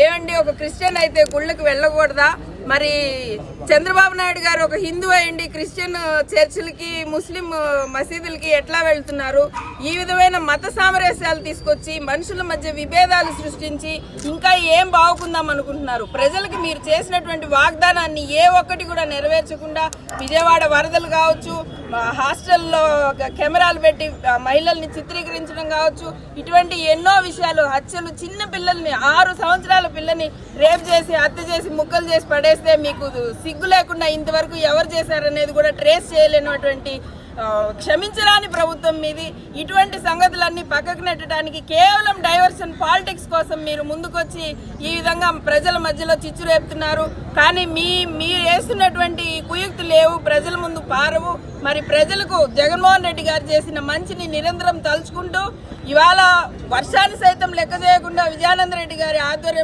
ఏమండి ఒక క్రిస్టియన్ అయితే గుళ్ళకి వెళ్ళకూడదా? మరి చంద్రబాబు నాయుడు గారు ఒక హిందూ అయ్యండి క్రిస్టియన్ చర్చిలకి ముస్లిం మసీదులకి ఎట్లా వెళ్తున్నారు? ఈ విధమైన మత సామరస్యాలు తీసుకొచ్చి మనుషుల మధ్య విభేదాలు సృష్టించి ఇంకా ఏం బాగుకుందాం అనుకుంటున్నారు? ప్రజలకు మీరు చేసినటువంటి వాగ్దానాన్ని ఏ ఒక్కటి కూడా నెరవేర్చకుండా విజయవాడ వరదలు కావచ్చు, హాస్టల్లో కెమెరాలు పెట్టి మహిళల్ని చిత్రీకరించడం కావచ్చు, ఇటువంటి ఎన్నో విషయాలు, హత్యలు, చిన్న పిల్లల్ని 6 సంవత్సరాల పిల్లని రేప్ చేసి హత్య చేసి ముక్కలు చేసి పడేస్తే మీకు సిగ్గు లేకుండా ఇంతవరకు ఎవరు చేశారనేది కూడా ట్రేస్ చేయలేనటువంటి క్షమించరాని ప్రభుత్వం మీది. ఇటువంటి సంగతులన్నీ పక్కకు నెట్టడానికి కేవలం డైవర్షన్ పాలిటిక్స్ కోసం మీరు ముందుకొచ్చి ఈ విధంగా ప్రజల మధ్యలో చిచ్చు రేపుతున్నారు. కానీ మీరు వేస్తున్నటువంటి కుయుక్తులు లేవు, ప్రజల ముందు పారవు. మరి ప్రజలకు జగన్మోహన్ రెడ్డి గారు చేసిన మంచిని నిరంతరం తలుచుకుంటూ ఇవాళ వర్షాన్ని సైతం లెక్క చేయకుండా విజయానంద రెడ్డి గారి ఆధ్వర్యం